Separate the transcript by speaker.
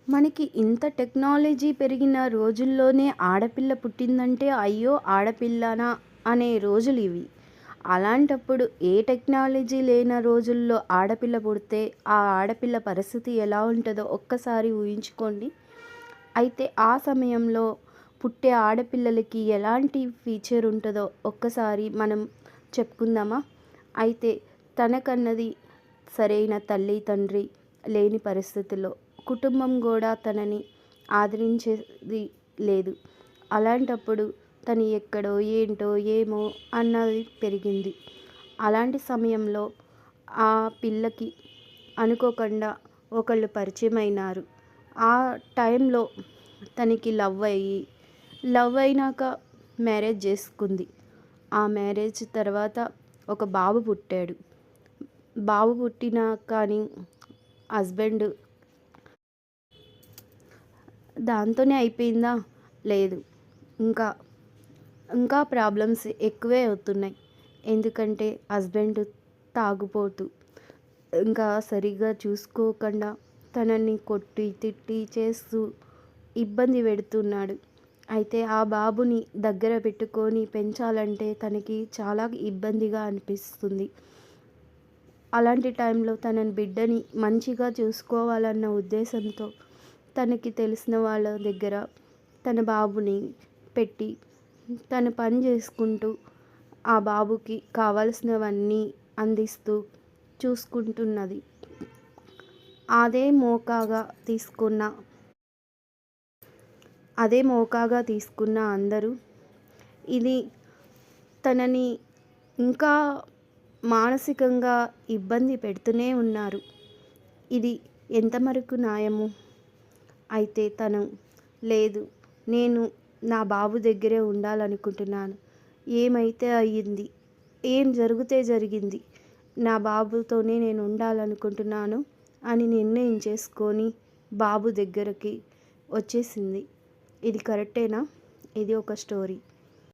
Speaker 1: మనకి ఇంత టెక్నాలజీ పెరిగిన రోజుల్లోనే ఆడపిల్ల పుట్టిందంటే అయ్యో ఆడపిల్లనా అనే రోజులు ఇవి. అలాంటప్పుడు ఏ టెక్నాలజీ లేని రోజుల్లో ఆడపిల్ల పుడితే ఆ ఆడపిల్ల పరిస్థితి ఎలా ఉంటుందో ఒక్కసారి ఊహించుకోండి. అయితే ఆ సమయంలో పుట్టే ఆడపిల్లలకి ఎలాంటి ఫీచర్ ఉంటుందో ఒక్కసారి మనం చెప్పుకుందామా? అయితే తనకన్నది సరైన తల్లి తండ్రి లేని పరిస్థితుల్లో కుటుంబం కూడా తనని ఆదరించేది లేదు. అలాంటప్పుడు తను ఎక్కడో ఏంటో ఏమో అన్నది పెరిగింది. అలాంటి సమయంలో ఆ పిల్లకి అనుకోకుండా ఒకళ్ళు పరిచయం అయినారు. ఆ టైంలో తనకి లవ్ అయినాక మ్యారేజ్ చేసుకుంది. ఆ మ్యారేజ్ తర్వాత ఒక బాబు పుట్టాడు. బాబు పుట్టినా కానీ హస్బెండ్ దాంతోనే అయిపోయిందా? లేదు. ఇంకా ఇంకా ప్రాబ్లమ్స్ ఎక్కువే అవుతున్నాయి. ఎందుకంటే హస్బెండ్ తాగుబోతు. ఇంకా సరిగ్గా చూసుకోకుండా తనని కొట్టి తిట్టి చేస్తూ ఇబ్బంది పెడుతున్నాడు. అయితే ఆ బాబుని దగ్గర పెట్టుకొని పెంచాలంటే తనకి చాలా ఇబ్బందిగా అనిపిస్తుంది. అలాంటి టైంలో తన బిడ్డని మంచిగా చూసుకోవాలన్న ఉద్దేశంతో తనకి తెలిసిన వాళ్ళ దగ్గర తన బాబుని పెట్టి తను పని చేసుకుంటూ ఆ బాబుకి కావాల్సినవన్నీ అందిస్తూ చూసుకుంటున్నది. అదే మోకాగా తీసుకున్న అందరూ ఇది తనని ఇంకా మానసికంగా ఇబ్బంది పెడుతూనే ఉన్నారు. ఇది ఎంతవరకు న్యాయము? అయితే తను లేదు, నేను నా బాబు దగ్గరే ఉండాలనుకుంటున్నాను. ఏమైతే అయ్యింది, ఏం జరిగితే జరిగింది, నా బాబుతోనే నేను ఉండాలనుకుంటున్నాను అని నిర్ణయం చేసుకొని బాబు దగ్గరికి వచ్చేసింది. ఇది కరెక్టేనా? ఇది ఒక స్టోరీ.